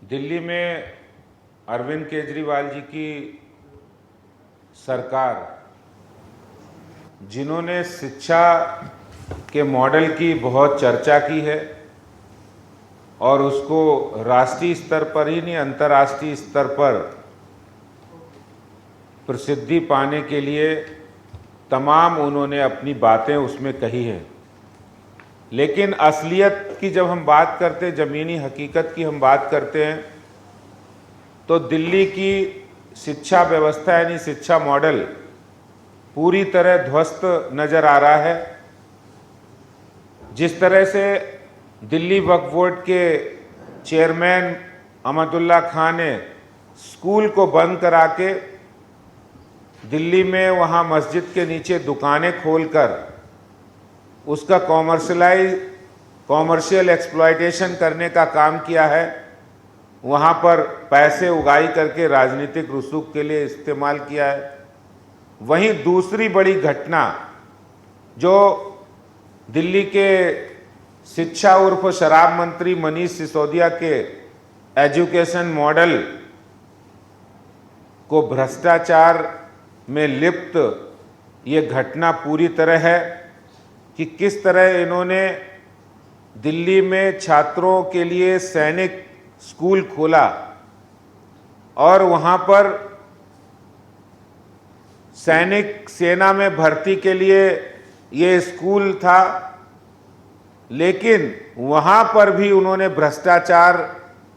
दिल्ली में अरविंद केजरीवाल जी की सरकार, जिन्होंने शिक्षा के मॉडल की बहुत चर्चा की है और उसको राष्ट्रीय स्तर पर ही नहीं अंतर्राष्ट्रीय स्तर पर प्रसिद्धि पाने के लिए तमाम उन्होंने अपनी बातें उसमें कही हैं। लेकिन असलियत की जब हम बात करते हैं, ज़मीनी हकीकत की हम बात करते हैं, तो दिल्ली की शिक्षा व्यवस्था यानी शिक्षा मॉडल पूरी तरह ध्वस्त नज़र आ रहा है। जिस तरह से दिल्ली वक्फ बोर्ड के चेयरमैन अहमदुल्ला खान ने स्कूल को बंद करा के दिल्ली में वहाँ मस्जिद के नीचे दुकानें खोलकर उसका कॉमर्शियल एक्सप्लॉयटेशन करने का काम किया है, वहाँ पर पैसे उगाही करके राजनीतिक रसूख के लिए इस्तेमाल किया है। वहीं दूसरी बड़ी घटना जो दिल्ली के शिक्षा उर्फ शराब मंत्री मनीष सिसोदिया के एजुकेशन मॉडल को भ्रष्टाचार में लिप्त ये घटना पूरी तरह है कि किस तरह इन्होंने दिल्ली में छात्रों के लिए सैनिक स्कूल खोला और वहाँ पर सैनिक सेना में भर्ती के लिए ये स्कूल था, लेकिन वहाँ पर भी उन्होंने भ्रष्टाचार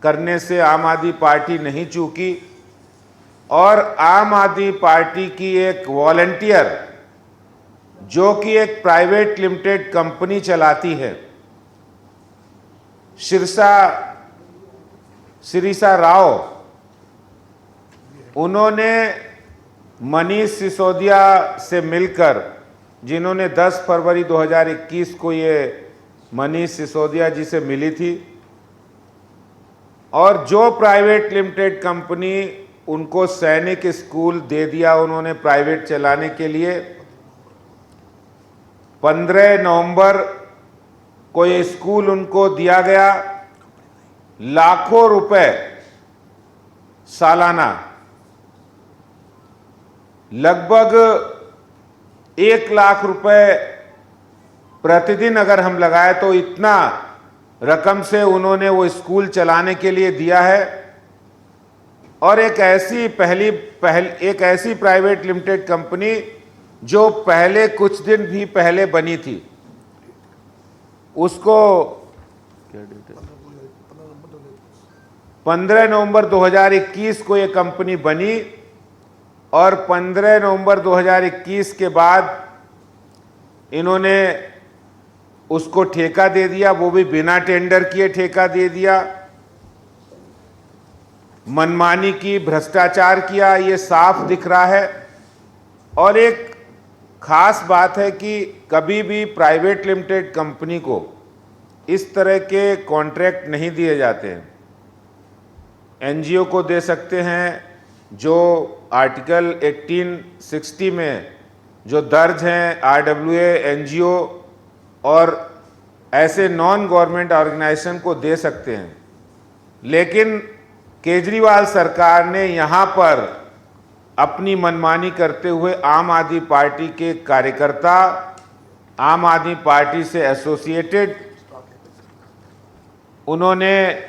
करने से आम आदमी पार्टी नहीं चूकी और आम आदमी पार्टी की एक वॉलंटियर जो कि एक प्राइवेट लिमिटेड कंपनी चलाती है, शिरीषा राव, उन्होंने मनीष सिसोदिया से मिलकर, जिन्होंने 10 फरवरी 2021 को ये मनीष सिसोदिया जी से मिली थी और जो प्राइवेट लिमिटेड कंपनी उनको सैनिक स्कूल दे दिया उन्होंने प्राइवेट चलाने के लिए, 15 नवंबर को ये स्कूल उनको दिया गया। लाखों रुपए सालाना, लगभग 1 लाख रुपए प्रतिदिन अगर हम लगाए तो इतना रकम से उन्होंने वो स्कूल चलाने के लिए दिया है। और एक ऐसी प्राइवेट लिमिटेड कंपनी जो पहले कुछ दिन भी पहले बनी थी, उसको 15 नवंबर 2021 को ये कंपनी बनी और 15 नवंबर 2021 के बाद इन्होंने उसको ठेका दे दिया, वो भी बिना टेंडर किए ठेका दे दिया, मनमानी की, भ्रष्टाचार किया, ये साफ दिख रहा है। और एक खास बात है कि कभी भी प्राइवेट लिमिटेड कंपनी को इस तरह के कॉन्ट्रैक्ट नहीं दिए जाते हैं। एनजीओ को दे सकते हैं, जो आर्टिकल 1860 में जो दर्ज हैं, आरडब्ल्यूए, एनजीओ और ऐसे नॉन गवर्नमेंट ऑर्गेनाइजेशन को दे सकते हैं। लेकिन केजरीवाल सरकार ने यहाँ पर अपनी मनमानी करते हुए आम आदमी पार्टी के कार्यकर्ता, आम आदमी पार्टी से एसोसिएटेड, उन्होंने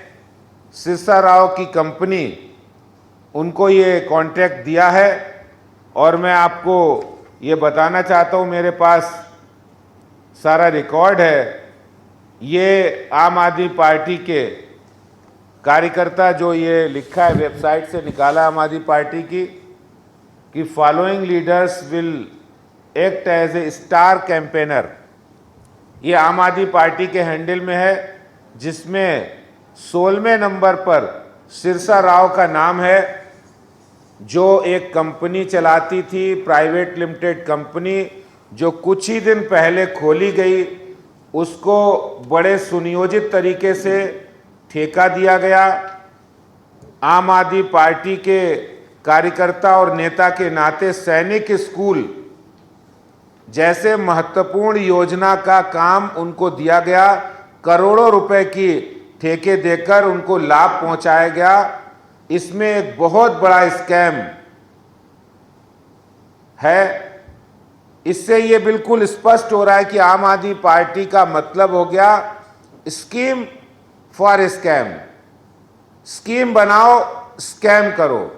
शिरीषा राव की कंपनी, उनको ये कॉन्ट्रैक्ट दिया है। और मैं आपको ये बताना चाहता हूँ, मेरे पास सारा रिकॉर्ड है। ये आम आदमी पार्टी के कार्यकर्ता, जो ये लिखा है, वेबसाइट से निकाला आम आदमी पार्टी की, कि following leaders will act as a star campaigner, ये आम आदमी पार्टी के हैंडल में है, जिसमें 16वें नंबर पर शिरीषा राव का नाम है, जो एक कंपनी चलाती थी, प्राइवेट लिमिटेड कंपनी, जो कुछ ही दिन पहले खोली गई, उसको बड़े सुनियोजित तरीके से ठेका दिया गया। आम आदमी पार्टी के कार्यकर्ता और नेता के नाते सैनिक स्कूल जैसे महत्वपूर्ण योजना का काम उनको दिया गया। करोड़ों रुपए की ठेके देकर उनको लाभ पहुंचाया गया। इसमें एक बहुत बड़ा स्कैम है। इससे ये बिल्कुल स्पष्ट हो रहा है कि आम आदमी पार्टी का मतलब हो गया स्कीम फॉर स्कैम। स्कीम बनाओ, स्कैम करो।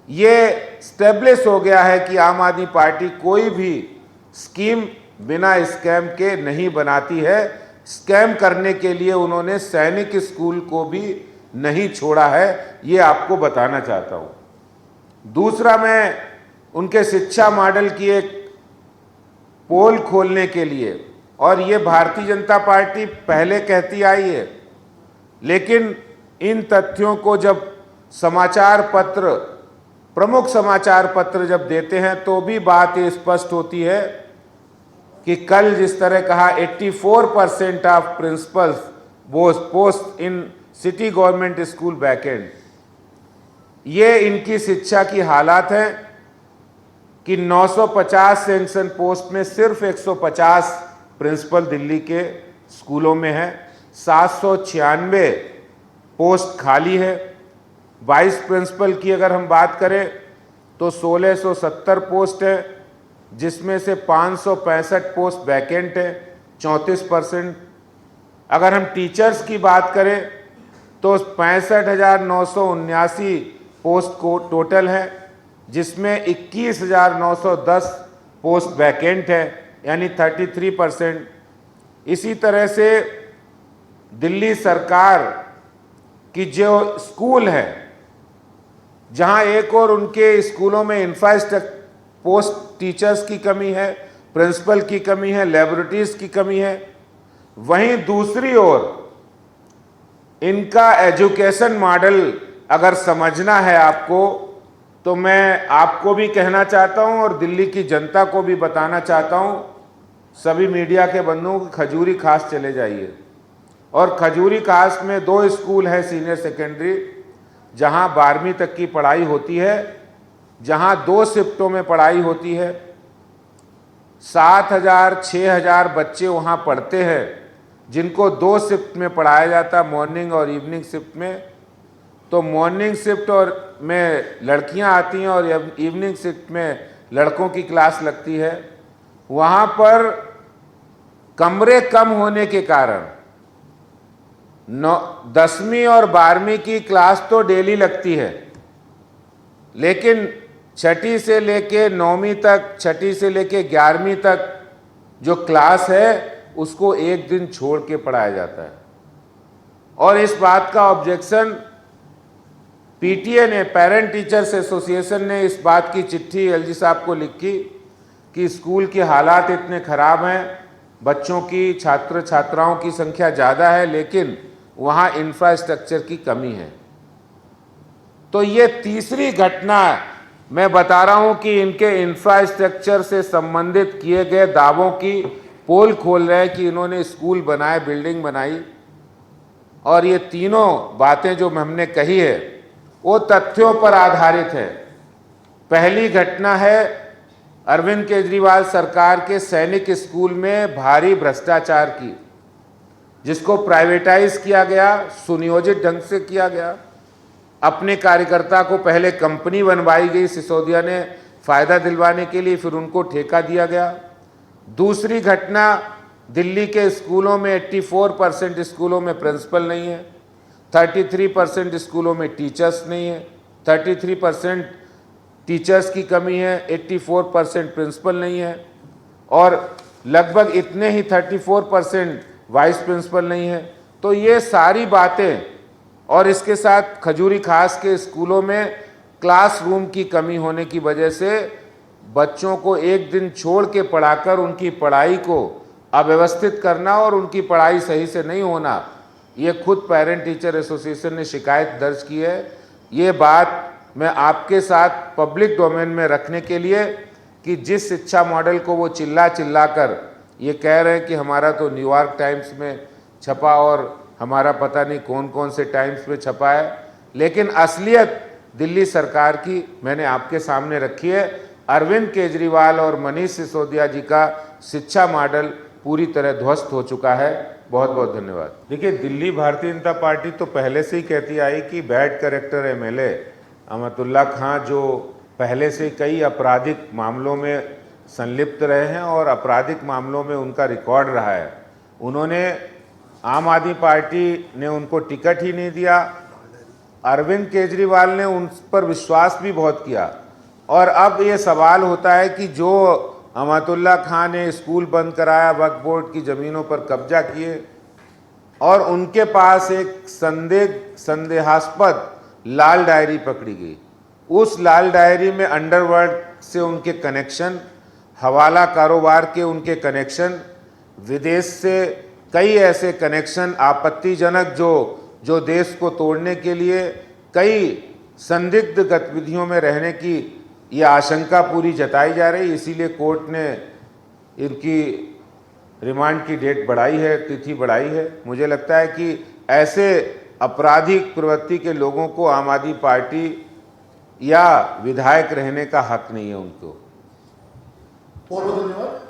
ये स्टेब्लिश हो गया है कि आम आदमी पार्टी कोई भी स्कीम बिना स्कैम के नहीं बनाती है। स्कैम करने के लिए उन्होंने सैनिक स्कूल को भी नहीं छोड़ा है, ये आपको बताना चाहता हूं। दूसरा, मैं उनके शिक्षा मॉडल की एक पोल खोलने के लिए, और ये भारतीय जनता पार्टी पहले कहती आई है, लेकिन इन तथ्यों को जब समाचार पत्र, प्रमुख समाचार पत्र जब देते हैं तो भी बात ये स्पष्ट होती है कि कल जिस तरह कहा 84% of principles post in city government school vacant. ये इनकी शिक्षा की हालात है कि 950 सैंक्शन पोस्ट में सिर्फ 150 प्रिंसिपल दिल्ली के स्कूलों में है। 796 पोस्ट खाली है। वाइस प्रिंसिपल की अगर हम बात करें तो 1670 पोस्ट है, जिसमें से 565 पोस्ट वैकेंट है, 34%। अगर हम टीचर्स की बात करें तो 65,979 पोस्ट को टोटल है, जिसमें 21,910 पोस्ट वैकेंट है, यानी 33%। इसी तरह से दिल्ली सरकार की जो स्कूल है, जहां एक और उनके स्कूलों में इंफ्रास्ट्रक्चर, पोस्ट टीचर्स की कमी है, प्रिंसिपल की कमी है, लेबोरेटरीज की कमी है, वहीं दूसरी ओर इनका एजुकेशन मॉडल अगर समझना है आपको, तो मैं आपको भी कहना चाहता हूं और दिल्ली की जनता को भी बताना चाहता हूं, सभी मीडिया के बंधुओं को, खजूरी खास चले जाइए। और खजूरी खास में 2 स्कूल है सीनियर सेकेंडरी, जहां 12वीं तक की पढ़ाई होती है, जहां 2 शिफ्टों में पढ़ाई होती है। 7,000 6,000 बच्चे वहां पढ़ते हैं, जिनको 2 शिफ्ट में पढ़ाया जाता, मॉर्निंग और इवनिंग शिफ्ट में। तो मॉर्निंग शिफ्ट और में लड़कियां आती हैं और इवनिंग शिफ्ट में लड़कों की क्लास लगती है। वहां पर कमरे कम होने के कारण 10वीं और 12वीं की क्लास तो डेली लगती है, लेकिन 6ठी से लेके 9वीं तक, 6ठी से लेके 11वीं तक जो क्लास है उसको एक दिन छोड़ के पढ़ाया जाता है। और इस बात का ऑब्जेक्शन पीटीए ने, पेरेंट टीचर्स एसोसिएशन ने इस बात की चिट्ठी एलजी साहब को लिखी कि स्कूल के हालात इतने ख़राब हैं, बच्चों की, छात्र छात्राओं की संख्या ज़्यादा है, लेकिन वहाँ इंफ्रास्ट्रक्चर की कमी है। तो ये तीसरी घटना मैं बता रहा हूँ कि इनके इंफ्रास्ट्रक्चर से संबंधित किए गए दावों की पोल खोल रहे हैं कि इन्होंने स्कूल बनाए, बिल्डिंग बनाई। और ये तीनों बातें जो हमने कही है वो तथ्यों पर आधारित है। पहली घटना है अरविंद केजरीवाल सरकार के सैनिक स्कूल में भारी भ्रष्टाचार की, जिसको प्राइवेटाइज किया गया, सुनियोजित ढंग से किया गया। अपने कार्यकर्ता को पहले कंपनी बनवाई गई सिसोदिया ने फायदा दिलवाने के लिए, फिर उनको ठेका दिया गया। दूसरी घटना, दिल्ली के स्कूलों में 84% स्कूलों में प्रिंसिपल नहीं है, 33% स्कूलों में टीचर्स नहीं है, 33% टीचर्स की कमी है, 84% प्रिंसिपल नहीं है, और लगभग इतने ही 34% वाइस प्रिंसिपल नहीं है। तो ये सारी बातें, और इसके साथ खजूरी खास के स्कूलों में क्लासरूम की कमी होने की वजह से बच्चों को एक दिन छोड़ के पढ़ाकर उनकी पढ़ाई को अव्यवस्थित करना और उनकी पढ़ाई सही से नहीं होना, ये खुद पेरेंट टीचर एसोसिएशन ने शिकायत दर्ज की है। ये बात मैं आपके साथ पब्लिक डोमेन में रखने के लिए कि जिस शिक्षा मॉडल को वो चिल्ला कर ये कह रहे हैं कि हमारा तो न्यूयॉर्क टाइम्स में छपा और हमारा पता नहीं कौन कौन से टाइम्स में छपा है, लेकिन असलियत दिल्ली सरकार की मैंने आपके सामने रखी है। अरविंद केजरीवाल और मनीष सिसोदिया जी का शिक्षा मॉडल पूरी तरह ध्वस्त हो चुका है। बहुत बहुत धन्यवाद। देखिए, दिल्ली भारतीय जनता पार्टी तो पहले से ही कहती आई कि बैड कैरेक्टर एमएलए अमतुल्ला खां, जो पहले से कई आपराधिक मामलों में संलिप्त रहे हैं और आपराधिक मामलों में उनका रिकॉर्ड रहा है, उन्होंने आम आदमी पार्टी ने उनको टिकट ही नहीं दिया। अरविंद केजरीवाल ने उन पर विश्वास भी बहुत किया और अब ये सवाल होता है कि जो अमतुल्ला खां ने स्कूल बंद कराया, वक्फ बोर्ड की ज़मीनों पर कब्जा किए और उनके पास एक संदेहास्पद लाल डायरी पकड़ी गई। उस लाल डायरी में अंडरवर्ल्ड से उनके कनेक्शन, हवाला कारोबार के उनके कनेक्शन, विदेश से कई ऐसे कनेक्शन आपत्तिजनक जो देश को तोड़ने के लिए कई संदिग्ध गतिविधियों में रहने की ये आशंका पूरी जताई जा रही। इसीलिए कोर्ट ने इनकी रिमांड की डेट बढ़ाई है, तिथि बढ़ाई है। मुझे लगता है कि ऐसे आपराधिक प्रवृत्ति के लोगों को आम आदमी पार्टी या विधायक रहने का हक नहीं है उनको। बहुत बहुत धन्यवाद।